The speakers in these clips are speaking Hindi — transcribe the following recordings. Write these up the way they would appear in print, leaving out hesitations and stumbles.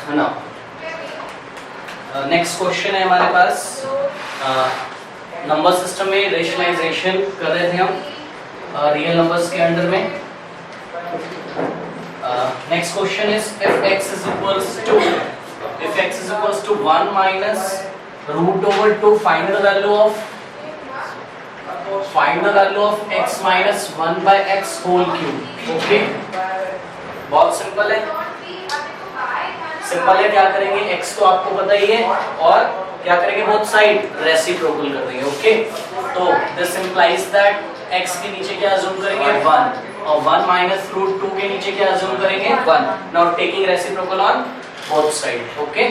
है ना। नेक्स्ट क्वेश्चन है हमारे पास, नंबर सिस्टम में रेशनलाइजेशन कर रहे थे हम रियल नंबर्स के अंडर में। Next question is if x is equals to 1 minus root over 2, find the value of x minus 1 by x whole cube। Okay, बहुत सिंपल है, क्या करेंगे, x तो आपको पता ही है, और क्या करेंगे, बोथ साइड रेसिप्रोकल कर देंगे। ओके, तो दिस इंप्लाइज दैट x के नीचे क्या अज्यूम करेंगे 1, और 1 माइनस रूट 2 के नीचे क्या अज्यूम करेंगे 1। Now taking reciprocal on both side. Okay,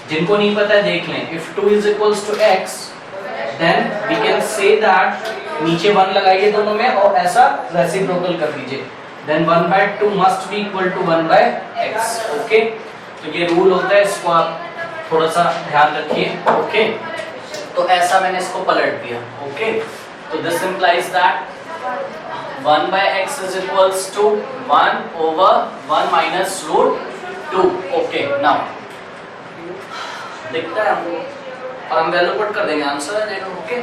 जिनको नहीं पता है देख लें, if 2 is equals to x then we can say that, नीचे 1 लगाइए दोनों में और ऐसा रेसिप्रोकल कर दीजिए, then 1/2 must be equal to 1/x। Okay, तो ये रूल होता है, इसको आप थोड़ा सा ध्यान रखिए। ओके, तो ऐसा मैंने इसको पलट दिया। ओके, तो this implies that 1/x is equals to 1 over 1 minus root 2। Okay, now दिखता है हमको और हम वैल्यू पुट कर देंगे, आंसर आ जाएगा। ओके,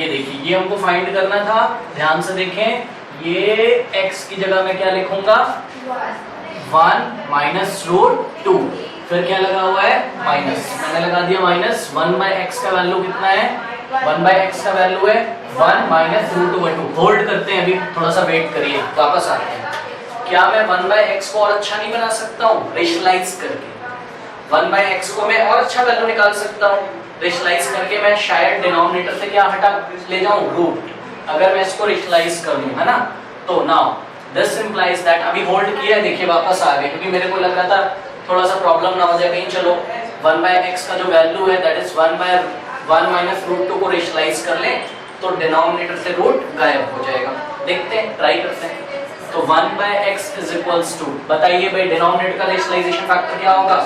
ये देखिए, ये हमको फाइंड करना था, ध्यान से देखें, ये x की जगह मैं क्या लिखूंगा 1 minus root 2, फिर क्या लगा हुआ है माइनस, मैंने लगा दिया माइनस। 1/x का वैल्यू कितना है, 1/x का वैल्यू है 1 minus root over 2। होल्ड करते हैं, अभी थोड़ा सा वेट करिए, वापस आते हैं। क्या मैं 1/x को और अच्छा नहीं बना सकता हूँ रेशनलाइज करके? 1/x को मैं और अच्छा वैल्यू निकाल सकता हूँ रेशनलाइज करके। मैं शायद डिनोमिनेटर से क्या हटा ले जाऊँ, रूट, अगर मैं इसको रेशनलाइज कर लूँ, है ना। तो नाउ दिस इंप्लाइज दैट, अभी होल्ड किया है, देखिए वापस आ गए, क्योंकि मेरे को लग रहा था थोड़ा सा प्रॉब्लम ना हो जाए कहीं। चलो 1/x का जो वैल्यू है दैट इज 1 minus root 2 को रेशनलाइज कर लें तो डिनोमिनेटर से रूट गायब हो जाएगा। देखते हैं, ट्राई करते हैं। तो 1/x is equals to, बताइए भाई डिनोमिनेटर का रेशनलाइजेशन फैक्टर क्या होगा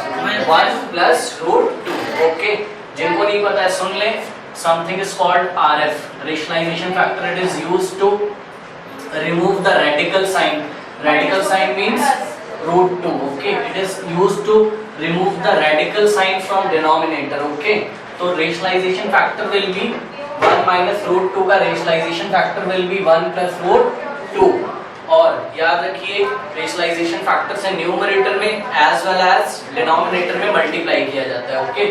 1 plus root 2। ओके, जिनको नहीं पता है सुन लें, something is called RF, rationalisation factor. It is used to remove the radical sign means root 2। okay, it is used to remove the radical sign from denominator। okay, तो rationalization factor will be 1 minus root 2 का rationalization factor will be 1 plus root 2। और याद रखिए, रेशनलाइजेशन फैक्टर से न्यूमरेटर में एज वेल एज डिनोमिनेटर में मल्टीप्लाई किया जाता है। ओके,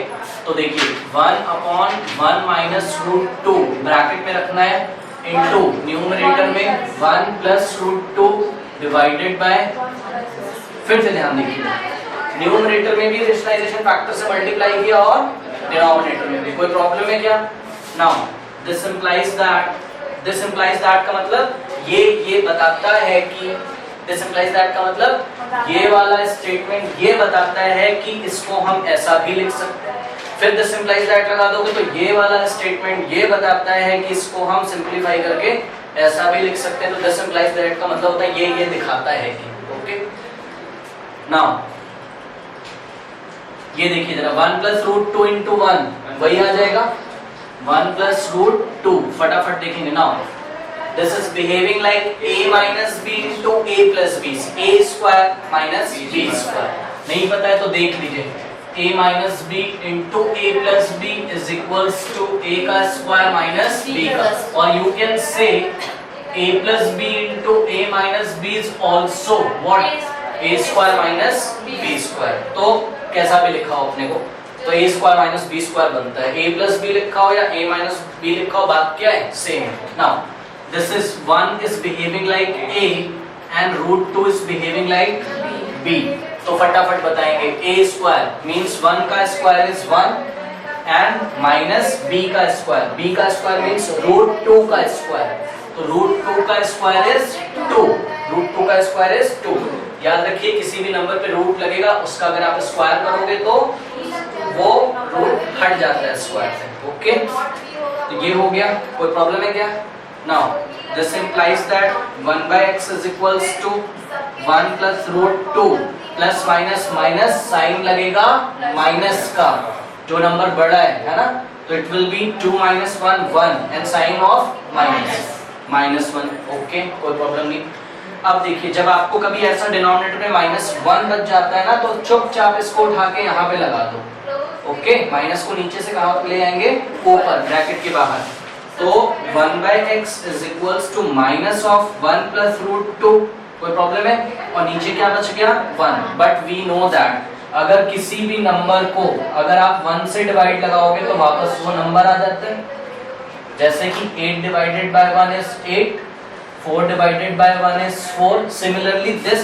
तो देखिए 1/1 minus root 2 ब्रैकेट में रखना है, इनटू न्यूमरेटर में 1 plus root 2 डिवाइडेड बाय, फिर से ध्यान दीजिए, न्यूमरेटर में भी रेशनलाइजेशन फैक्टर से मल्टीप्लाई किया और डिनोमिनेटर में भी। कोई प्रॉब्लम है क्या? नाउ दिस इंप्लाइज दैट का मतलब ये बताता है कि ये वाला स्टेटमेंट ये बताता है कि इसको हम ऐसा भी लिख सकते हैं। फिर दिस इंप्लाइज दैट लगा दोगे तो ये वाला स्टेटमेंट ये बताता है कि इसको हम सिंपलीफाई करके ऐसा भी लिख सकते हैं। तो दिस इंप्लाइज दैट का मतलब होता है ये दिखाता है कि। ओके, नाउ ये देखिए जरा, 1 plus root 2 into 1 वही आ जाएगा 1 plus root 2। फटाफट देखेंगे। Now this is behaving like a minus b into a plus b, a square minus b square। नहीं पता है तो देख लीजिए, a minus b into a plus b is equals to a का square minus b का, और you can say a plus b into a minus b is also what, a square minus b square। तो कैसा भी लिखा हो अपने को, तो a square minus b square बनता है। a plus b लिखा हो या a minus b लिखा हो, बात क्या है, सेम है। Now this is 1 is behaving like a and root 2 is behaving like b। तो फटाफट बताएंगे, a square means 1 का square is 1 and minus b का स्क्वायर, b का स्क्वायर means root 2 का स्क्वायर, तो root 2 का स्क्वायर is 2, root 2 का स्क्वायर is 2। याद रखिए, किसी भी नंबर पे रूट लगेगा उसका अगर आप स्क्वायर करोगे तो वो रूट हट जाता है स्क्वायर से। ओके, तो ये हो गया। कोई प्रॉब्लम है क्या? Now this implies that 1/x is equals to 1 plus root 2 plus minus minus sign लगेगा माइनस का, जो नंबर बड़ा है ना, तो it will be 2 minus 1 1 and sign of minus -1। Okay, कोई प्रॉब्लम नहीं। अब देखिए जब आपको कभी ऐसा डिनोमिनेटर में -1 बच जाता है ना तो चुपचाप इसको उठा के यहाँ पे लगा दो। ओके, माइनस को नीचे से कहाँ ले आएंगे, ऊपर ब्रैकेट के बाहर। तो 1/x is equals to minus of 1 plus root 2। कोई प्रॉब्लम है? और नीचे क्या बच गया 1। बट वी नो दैट अगर किसी भी नंबर को अगर आप 1 से डिवाइड लगाओगे तो वापस वो नंबर आ जाता है। जैसे कि 8 divided by 1 is 8, 4 divided by 1 is 4. Similarly, this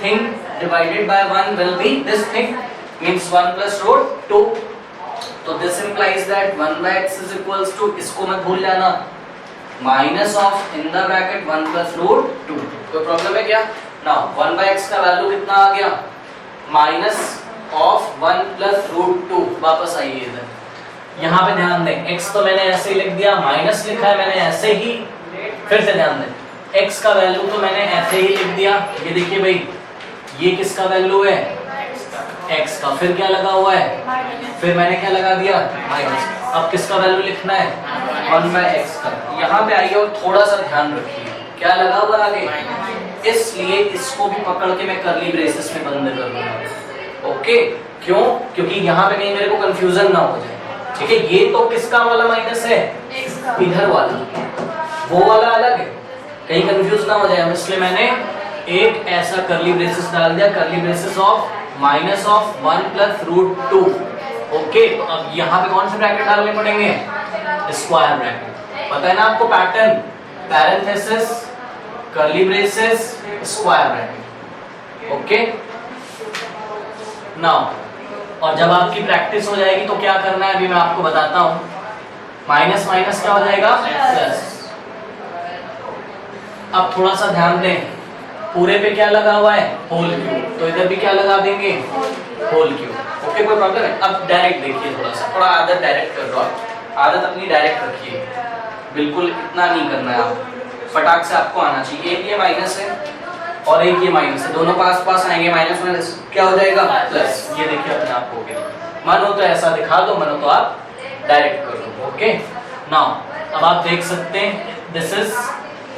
thing divided by 1 will be this thing, means 1 plus root 2. तो this implies that 1/x is equals to, इसको मत भूल जाना, minus of in the bracket 1 plus root 2. कोई प्रॉब्लम है क्या? Now 1/x का वैल्यू कितना आ गया? Minus of 1 plus root 2। वापस आइए इधर, यहाँ पे ध्यान दें, x तो मैंने ऐसे ही लिख दिया, माइनस लिखा है मैंने ऐसे ही। फिर से ध्यान दें, x का वैल्यू तो मैंने ऐसे ही लिख दिया। ये देखिए भाई, ये किसका वैल्यू है? x का। फिर क्या लगा हुआ है? फिर मैंने क्या लगा दिया? माइनस। अब किसका वैल्यू लिखना है? 1/x का। यहाँ पे आइए और थोड़ा सा ध्यान रखिए, क्या लगा हुआ आगे? इसलिए इसको भी पकड़ के मैं कर्ली ब्रेसेस में बंद कर दूंगा। ओके, क्यों? क्योंकि यहाँ पे कहीं मेरे को कंफ्यूजन ना हो जाए। ठीक है, ये तो किसका वाला माइनस है? इधर वाला, वो वाला अलग है, कहीं कंफ्यूज ना हो जाए, इसलिए मैंने एक ऐसा कर्ली ब्रेसेस डाल दिया, curly braces of minus of 1 plus root 2। Okay, तो अब यहाँ पे कौन से ब्रैकेट डालने पड़ेंगे? Square bracket. पता है ना आपको pattern, parenthesis, curly braces, square bracket. Okay, now और जब आपकी प्रैक्टिस हो जाएगी तो क्या करना है अभी मैं आपको बताता हूँ। माइनस माइनस क्या हो जाएगा? प्लस। अब थोड़ा सा ध्यान दें, पूरे पे क्या लगा हुआ है? होल क्यूब, तो इधर भी क्या लगा देंगे? Whole cube. ओके, कोई प्रॉब्लम है? अब डायरेक्ट देखिए, थोड़ा आदत डायरेक्ट कर दो, आदत अपनी डायरेक्ट रखिए, बिल्कुल इतना नहीं करना है, आप फटाक से आपको आना चाहिए। एक ये माइनस है और एक ये माइनस है, दोनों पास पास आएंगे, माइनस माइनस क्या हो जाएगा? प्लस। ये देखिए अपने आप हो गया। मन हो तो ऐसा दिखा दो, मन हो तो आप डायरेक्ट कर दो। ओके, नाउ अब आप देख सकते हैं दिस इज,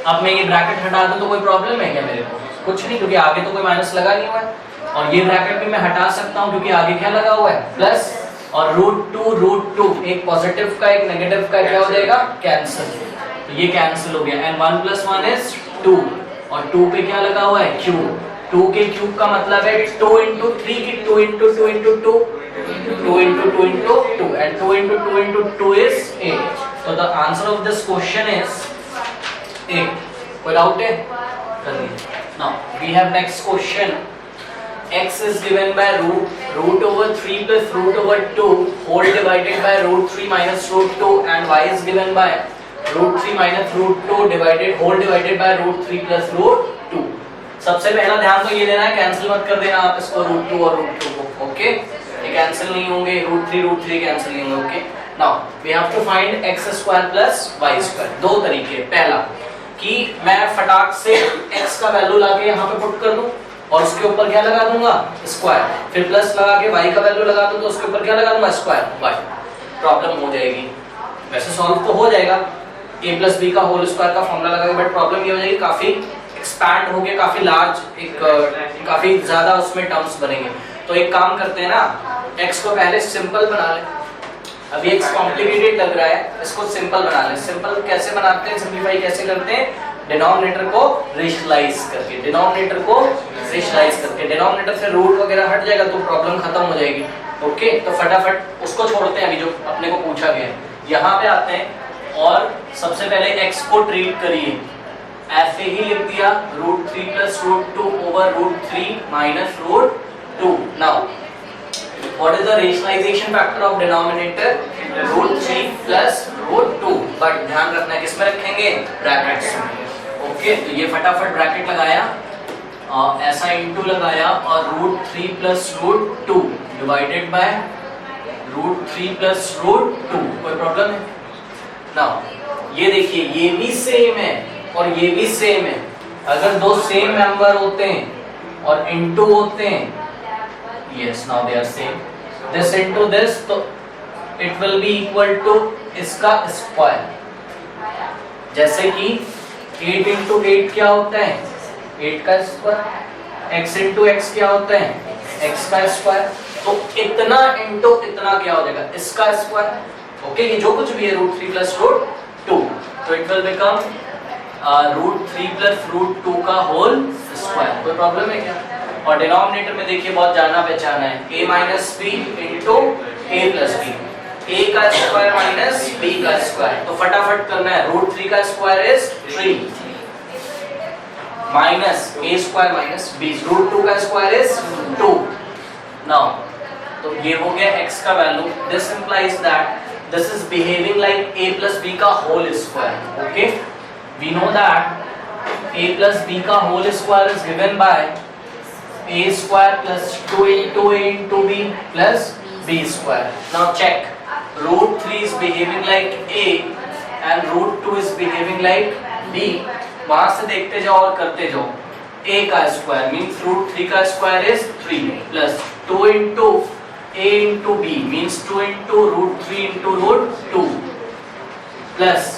अब मैं ये ब्रैकेट हटा दूं तो कोई प्रॉब्लम है क्या मेरे को? कुछ नहीं, क्योंकि आगे तो कोई माइनस लगा नहीं हुआ है। और ये ब्रैकेट भी मैं हटा सकता हूं क्योंकि आगे क्या लगा हुआ है? प्लस। और रूट टू एक पॉजिटिव का एक नेगेटिव का क्या हो जाएगा? कैंसिल। तो ये कैंसिल हो गया, एंड 1 + 1 इज 2, और 2 पे क्या लगा हुआ है? क्यूब। 2 के क्यूब का मतलब है 2 × 3 की 2 × 2 × 2 2 × 2 × 2 and 2 × 2 × 2 is 8. So the answer of this question is 8. कोई डाउट है? Now we have next question. X is given by root over 3 plus root over 2 whole divided by root 3 minus root 2, and y is given by root 3 minus root 2 whole divided by root 3 plus root 2. सबसे पहला ध्यान तो ये देना है, कैंसिल मत कर देना आप इसको रूट 2 और रूट 2 को। ओके, ये कैंसिल नहीं होंगे, रूट 3 कैंसिल नहीं होंगे। Okay, now we have to find x² plus y²। दो तरीके, पहला कि मैं फटाक से x का वैल्यू लाके यहाँ पे पुट कर दूं और उसके ऊपर क्या लगा दूंगा? स्क्वायर। फिर प्लस लगा के y का वैल्यू लगा दूं तो उसके ऊपर क्या लगा दूंगा? Square y। प्रॉब्लम हो जाएगी, वैसे सॉल्व तो हो जाएगा, a + b का होल स्क्वायर का फॉर्मूला लगा के, बट प्रॉब्लम ये हो जाएगी काफी एक्सपैंड हो गया, काफी लार्ज, एक काफी ज्यादा उसमें टर्म्स बनेंगे। तो एक काम करते हैं ना, x को पहले सिंपल बना लें। अभी x कॉम्प्लिकेटेड लग रहा है, इसको सिंपल बना लें। सिंपल कैसे बनाते हैं, सिंपलीफाई कैसे करते हैं? डिनोमिनेटर को रेशनलाइज करके, डिनोमिनेटर से रूट वगैरह हट जाएगा तो प्रॉब्लम खत्म हो जाएगी। ओके, तो फटाफट उसको छोड़ते हैं अभी जो अपने को पूछा गया है। यहाँ पे आते हैं और सबसे पहले x को ट्रीट करिए, ऐसे ही लिख दिया √3 + √2 over √3 minus √2। Now what is the rationalization factor of denominator? √3 plus √2, but ध्यान रखना है किसमें रखेंगे? ब्रैकेट्स में। ओके, तो ये फटाफट ब्रैकेट लगाया, ऐसा इंटू लगाया, और √3 plus √2 डिवाइडेड बाय √3 plus √2। कोई प्रॉब्लम है? नाउ ये देखिए, ये भी सेम है और ये भी सेम है। अगर दो सेम मेंबर होते हैं और इनटू होते हैं, yes, now they are same, this into this, तो it will be equal to इसका स्क्वायर। जैसे कि 8 × 8 क्या होता है? 8 का स्क्वायर, x इंटू एक्स क्या होता है x का स्क्वायर, तो इतना इंटू इतना क्या हो जाएगा इसका स्क्वायर। ओके, ये जो कुछ भी है रूट 3 प्लस रूट 2, तो it will become root 3 plus root 2 का होल स्क्वायर। कोई प्रॉब्लम है क्या? और डिनोमिनेटर में देखिए बहुत जाना पहचाना है, a minus b into a plus b, a का स्क्वायर माइनस b का स्क्वायर, तो फटाफट करना है। रूट 3 का square is 3 minus a square minus b, root 2 का स्क्वायर इज 2। नाउ तो ये हो गया x का value, this implies that this is behaving like a plus b का whole square. Okay, we know that a plus b का whole square is given by a square plus 2 into a into b plus b square. Now check, root 3 is behaving like a and root 2 is behaving like b. वहां से देखते जाओ और करते जाओ। a का स्क्वायर मीन्स रूट 3 का square is 3 plus 2 into a into b means 2 into root 3 into root 2 plus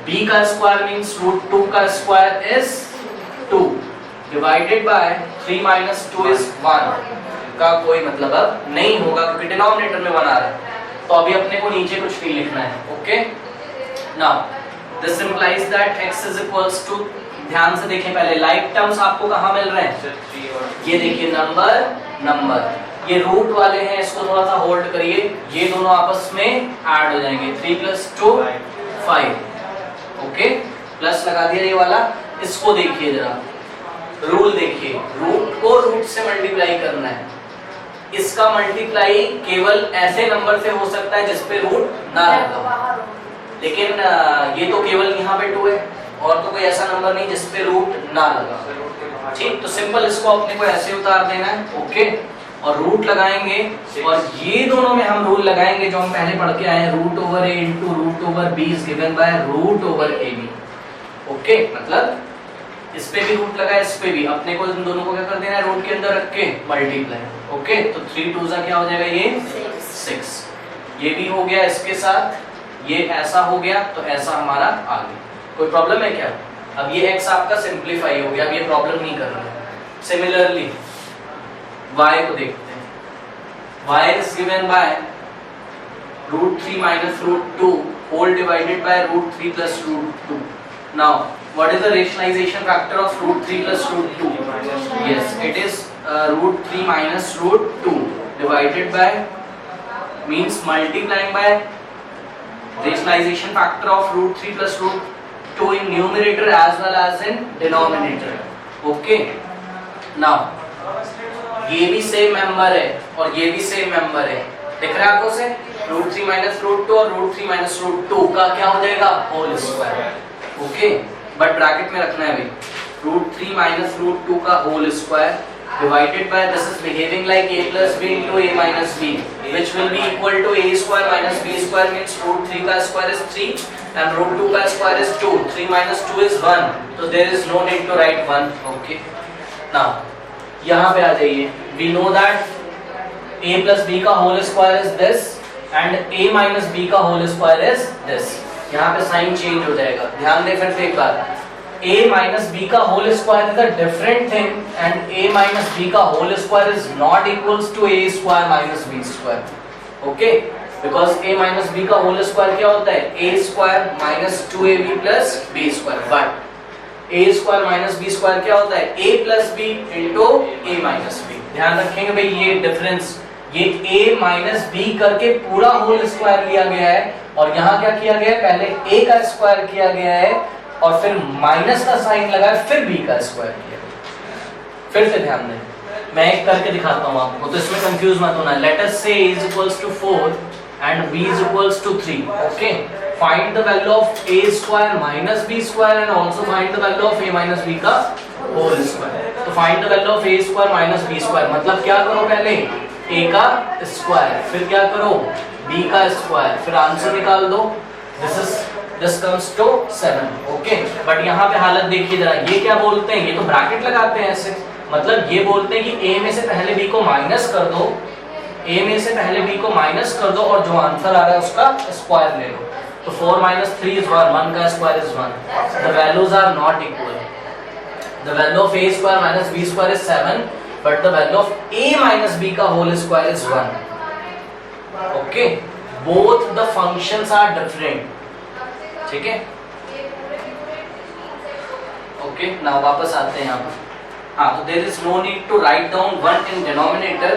b का स्क्वायर मीन्स रूट 2 का square is 2 divided by 3 minus 2 is 1 का कोई मतलब अब नहीं होगा क्योंकि डिनोमिनेटर में 1 आ रहा है, तो अभी अपने को नीचे कुछ नहीं लिखना है। Okay, now this implies that x is equals to, ध्यान से देखें पहले लाइक टर्म्स आपको कहाँ मिल रहे हैं, ये देखिए नंबर, ये रूट वाले हैं, इसको थोड़ा सा होल्ड करिए, ये दोनों आपस में ऐड हो जाएंगे, 3 plus 2 5। ओके, प्लस लगा दिया ये वाला। इसको देखिए जरा, रूल देखिए, रूट को रूट से मल्टीप्लाई करना है, इसका मल्टीप्लाई केवल ऐसे नंबर से हो सकता है जिस पे रूट ना लगा, लेकिन ये तो केवल यहाँ पे 2 है और तो कोई ऐसा नंबर नहीं जिस पे रूट ना लगा। ठीक, तो सिंपल इसको अपने को ऐसे उतार देना है। ओके, और रूट लगाएंगे और ये दोनों में हम रूल लगाएंगे जो हम पहले पढ़ के आए हैं, root over a into root over b is given by root over ab। Okay, मतलब इस पे भी रूट लगा, इस पे भी, अपने को इन दोनों को क्या कर देना है, रूट के अंदर रख के मल्टीप्लाई। ओके, तो 3 2 क्या हो जाएगा, ये 6। ये भी हो गया इसके साथ, ये ऐसा हो गया, तो ऐसा हमारा आ गया। कोई प्रॉब्लम है क्या? अब ये x आपका सिंप्लीफाई हो गया, अब ये प्रॉब्लम नहीं कर रहा है। सिमिलरली y को देखते हैं, y is given by root 3 minus root 2 whole divided by root 3 plus root 2। Now what is the rationalization factor of root 3 plus root 2? Yes, it is root 3 minus root 2 divided by, means multiplying by rationalization factor of root 3 plus root 2 in numerator as well as in denominator. Okay, now ये भी सेम मेंबर है और ये भी सेम मेंबर है, दिख रहा है आपको से, रूट 3 माइनस रूट 2 और रूट 3 माइनस रूट 2 का क्या हो जाएगा, whole square. Okay, but bracket में रखना है भाई, रूट 3 माइनस रूट 2 का whole square divided by, this is behaving like a plus b into a minus b which will be equal to a square minus b square, means root 3 का स्क्वायर is 3 and root 2 का square is 2, 3 minus 2 is 1, so there is no need to write 1. Okay, now यहाँ पे आ जाइए, we know that a plus b का whole square is this and a minus b का होल स्क्वायर is this। यहाँ पे साइन चेंज हो जाएगा, ध्यान दें फिर से एक बार, a minus b का whole square is a different thing and a minus b का whole square is not equals to a square minus b square. Okay, because a minus b का होल स्क्वायर क्या होता है, a square minus 2ab plus b square, but a square minus b square क्या होता है, a plus b into a minus b। ध्यान रखेंगे भाई, ये डिफरेंस, ये a माइनस b करके पूरा होल स्क्वायर लिया गया है और यहाँ क्या किया गया है, पहले a का स्क्वायर किया गया है और फिर माइनस का साइन लगाया, फिर b का स्क्वायर किया गया। फिर से ध्यान दें, मैं एक करके दिखाता हूँ आपको, तो इसमें कंफ्यूज मत होना। लेट अस से a is equals to 4 and b is equals to 3. Okay, find the value of a square minus b square and also find the value of a minus b का whole square। तो find the value of a square minus b square मतलब क्या करो, पहले a का स्क्वायर, फिर क्या करो b का स्क्वायर, फिर आंसर निकाल दो। This comes to 7। Okay, but यहाँ पे हालत देखिए जरा, ये क्या बोलते हैं, ये तो ब्रैकेट लगाते हैं ऐसे, मतलब ये बोलते हैं कि a में से पहले b को माइनस कर दो, a में से पहले b को माइनस कर दो और जो आंसर आ रहा है उसका स्क्वायर ले लो। तो 4 minus 3 is 1, 1 का square is 1, the values are not equal। The value of a square minus b square is 7, but the value of a minus b का whole square is 1. Okay, both the functions are different. ठीक है? Okay, now वापस आते हैं यहाँ पर. हाँ, तो there is no need to write down 1 in denominator.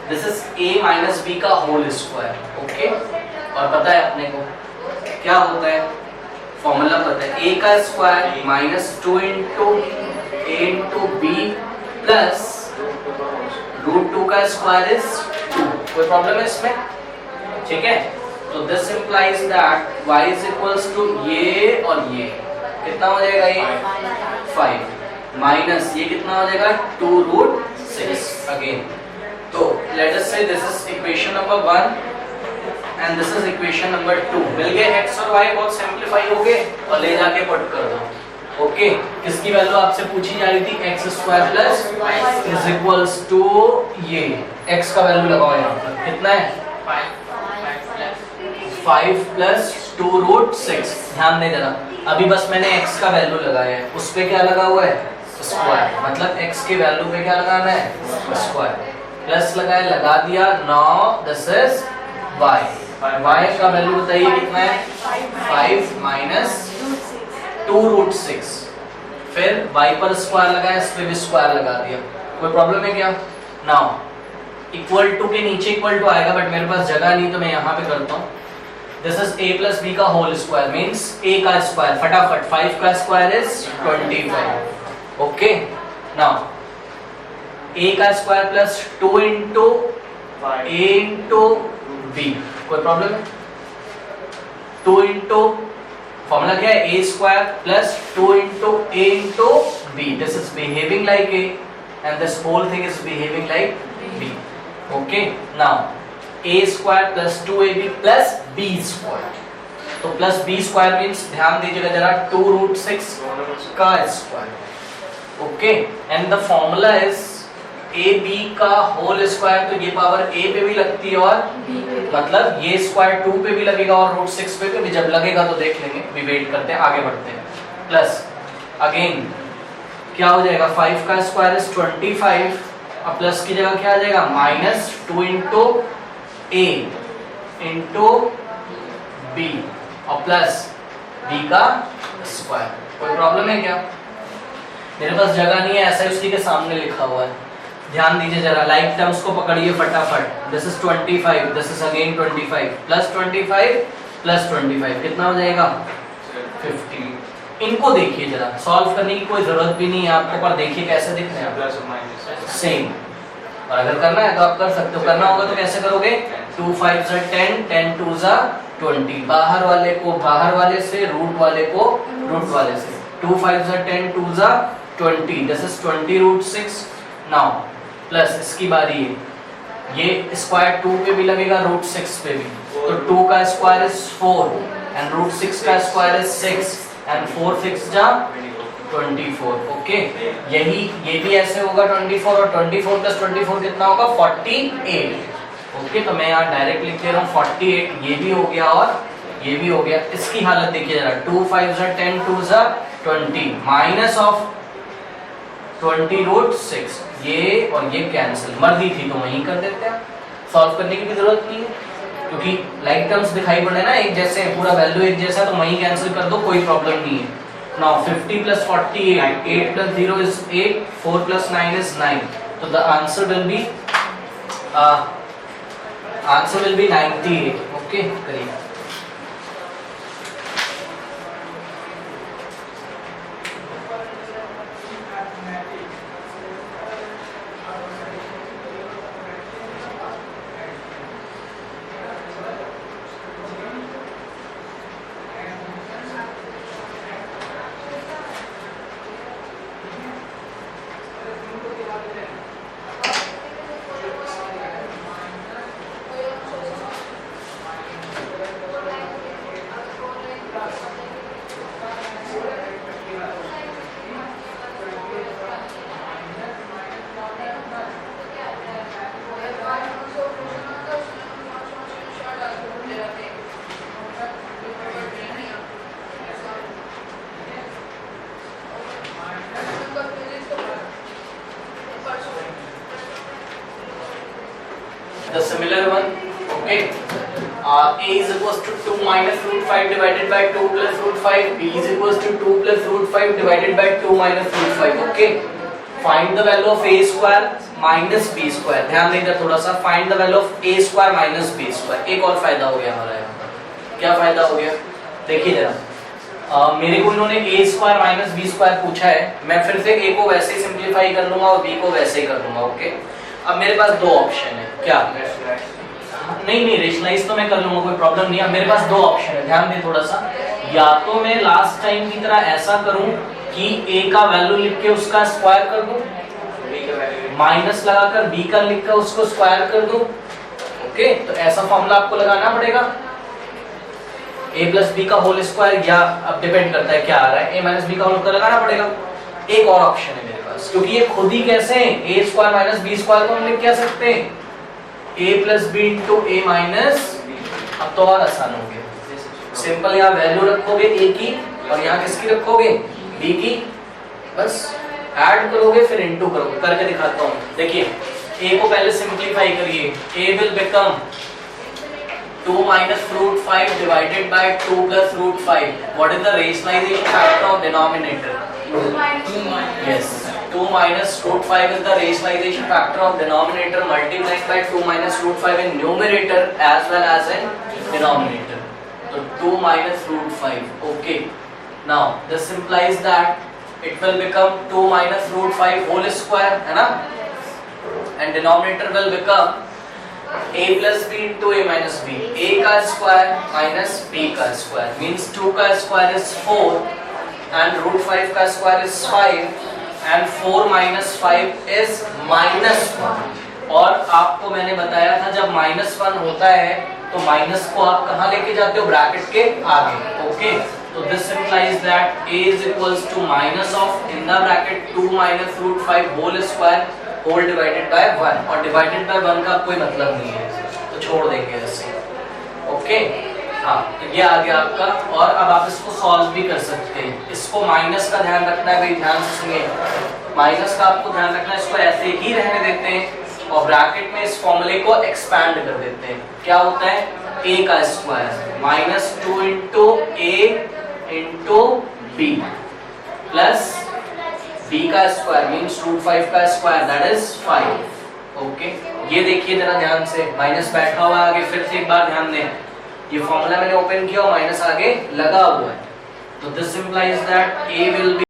This is a minus b का whole square. Okay, और पता है अपने को क्या होता है? फॉर्मूला पता है, a का square minus 2 into a into b plus root 2 का स्क्वायर इज 2. कोई प्रॉब्लम है इसमें? ठीक है, तो this implies that y is equals to ये और ये कितना हो जाएगा, ये 5 माइनस ये कितना हो जाएगा 2 रूट 6 अगेन. तो लेट अस से this is equation number 1 and this is equation number 2. मिल गए x और y, बहुत सिंपलीफाई हो गए और ले जाके पुट कर दो. ओके, किसकी वैल्यू आपसे पूछी जा रही थी, x square plus is equals to ये x का वैल्यू लगाओ यहाँ पर कितना है 5 प्लस 2 रूट 6. ध्यान नहीं देना, अभी बस मैंने x का वैल्यू लगाया है, उस पे क्या लगा हुआ है स्क्वायर, मतलब x के वैल्यू पे क्या लगाना है स्क्वायर. प्लस लगाया, लगा दिया. Now this is y. y का वैल्यू बताइए कितना है 5 माइनस 2 रूट 6. फिर y पर स्क्वायर लगाया, इस पे भी स्क्वायर लगा दिया. कोई प्रॉब्लम है क्या? नाउ इक्वल टू के नीचे इक्वल टू आएगा, बट मेरे पास जगह नहीं तो मैं यहाँ पे करता हूँ. This is a plus b का होल स्क्वायर मींस a का स्क्वायर. फटाफट 5 का square is 25. Okay, now a का square plus 2 into a into b. कोई प्रॉब्लम है? 2 इंटू फॉर्मूला क्या है, a square plus 2 into a into b. This is behaving like a and this whole thing is behaving like b. Okay, now a square plus 2ab plus b square. तो plus b square means ध्यान दीजिएगा जरा 2 root 6 का square. Okay, and the formula is ab का whole square. तो ये पावर a पे भी लगती है और मतलब ये स्क्वायर 2 पे भी लगेगा और रूट 6 पे भी जब लगेगा तो देख लेंगे. भी वेट करते हैं, आगे बढ़ते हैं. प्लस अगेन क्या हो जाएगा, 5 का स्क्वायर इज 25 और प्लस की जगह क्या आ जाएगा माइनस 2 इंटू ए इंटू बी और प्लस बी का स्क्वायर. कोई प्रॉब्लम है क्या? मेरे पास जगह नहीं है, ऐसा उसी के सामने लिखा हुआ है. ध्यान दीजिए जरा, लाइक टर्म्स को पकड़िए फटाफट. This is 25, this is again 25 plus 25 plus 25 कितना हो जाएगा 50. इनको देखिए जरा, सॉल्व करने की कोई जरूरत भी नहीं है आपको, पर देखिए कैसे दिख रहे हैं सेम. और अगर करना है तो आप कर सकते हो, करना होगा तो कैसे करोगे, 2 5 ज़ा 10, 10 2 ज़ा 20. बाहर वाले को बाहर वाले से, रूट वाले को रूट वाले से. 2 5 ज़ा 10, 2 ज़ा 20. This is 20 root 6. Now plus इसकी बारी है, ये स्क्वायर 2 पे भी लगेगा रूट 6 पे भी. तो 2 का स्क्वायर इज 4 एंड रूट 6 का स्क्वायर इज 6 एंड 4 6 जा 24. ओके, यही ये भी ऐसे होगा 24 और 24 प्लस 24 कितना होगा 48. ओके, तो मैं यहाँ डायरेक्ट लिख दे रहा हूँ 48. ये भी हो गया और ये भी हो गया. इसकी हालत देखिए जरा, 2 5 ज़ा 10, 2 ज़ा 20 माइनस ऑफ 20 रूट 6. ये और ये कैंसिल, मर्जी थी तो वहीं कर देते हैं, सॉल्व करने की भी जरूरत नहीं है क्योंकि लाइक टर्म्स दिखाई पड़े ना एक जैसे, पूरा वैल्यू एक जैसा, तो वहीं कैंसिल कर दो, कोई प्रॉब्लम नहीं है. Now 50 plus 48, 8 plus 0 is 8, 4 plus 9 is 9. तो the answer will be 98. Okay, करिए. The similar one, okay. A is equals to 2 minus root 5 divided by 2 plus root 5. B is equals to 2 plus root 5 divided by 2 minus root 5. Okay. Find the value of a square minus b square. ध्यान देना थोड़ा सा. Find the value of a square minus b square. एक और फायदा हो गया हमारा यहाँ पर. क्या फायदा हो गया? देखिए जरा. मेरे को इन्होंने a square minus b square पूछा है. मैं फिर से a को वैसे ही सिंप्लीफाई कर लूंगा और b को वैसे ही कर लूंगा. ओके. अब मेरे पास दो ऑप्शन है. क्या? नहीं रेशनलाइज तो मैं कर लूंगा, कोई प्रॉब्लम नहीं है. मेरे पास दो ऑप्शन है, ध्यान दें थोड़ा सा. या तो मैं लास्ट टाइम की तरह ऐसा करूं कि a का वैल्यू लिख के उसका स्क्वायर कर दूं, माइनस लगाकर b का लिख कर उसको स्क्वायर कर दूं. ओके. तो ऐसा फॉर्मूला आपको लगाना पड़ेगा. a प्लस बी का होल स्क्वायर, या अब डिपेंड करता है क्या आ रहा है, a माइनस बी का होल स्क्वायर लगाना पड़ेगा. एक और ऑप्शन है मेरे पास, क्योंकि ये खुद ही कैसे है, a square minus b square को हम लिख क्या सकते हैं, a plus b into a minus. अब तो और आसान हो गया. सिंपल. यहाँ वैल्यू रखोगे a की और यहाँ किसकी रखोगे, b की. बस ऐड करोगे फिर इनटू करोगे. करके दिखाता हूँ. देखिए a को पहले सिंपलीफाई करिए. a will become 2 minus root 5 divided by 2 plus root 5. What is the rationalization factor of denominator? 2 yes. 2 minus root 5 is the rationalization factor of denominator multiplied by 2 minus root 5 in numerator as well as in denominator. So 2 minus root 5. Okay. Now this implies that it will become 2 minus root 5 whole square, है ना? And denominator will become a plus b into a minus b. a का स्क्वायर माइनस b का स्क्वायर मीन्स 2 का स्क्वायर इज 4 एंड रूट 5 का square is 5 and 4 minus 5 is minus 1. और आपको मैंने बताया था जब माइनस 1 होता है तो माइनस को आप कहाँ लेके जाते हो, ब्रैकेट के आगे. ओके. तो this implies that a is equals to minus of in the bracket 2 minus root 5 whole square whole divided by 1. और डिवाइडेड बाय 1 का कोई मतलब नहीं है तो छोड़ देंगे ऐसे. ओके. हाँ, तो ये आ गया आपका. और अब आप इसको सॉल्व भी कर सकते हैं. इसको माइनस का ध्यान रखना है भाई, ध्यान से सुनिए. माइनस का आपको ध्यान रखना है. इसको ऐसे ही रहने देते हैं और ब्रैकेट में इस फॉर्मूले को एक्सपैंड कर देते हैं. क्या होता है, a का square minus 2 into a into b plus b का स्क्वायर मींस रूट 5 का स्क्वायर दैट इज 5. ओके. ये देखिए जरा ध्यान से. माइनस बैठा हुआ है आगे, फिर से एक बार ध्यान दें. ये फॉर्मूला मैंने ओपन किया और माइनस आगे लगा हुआ है. तो this implies that a will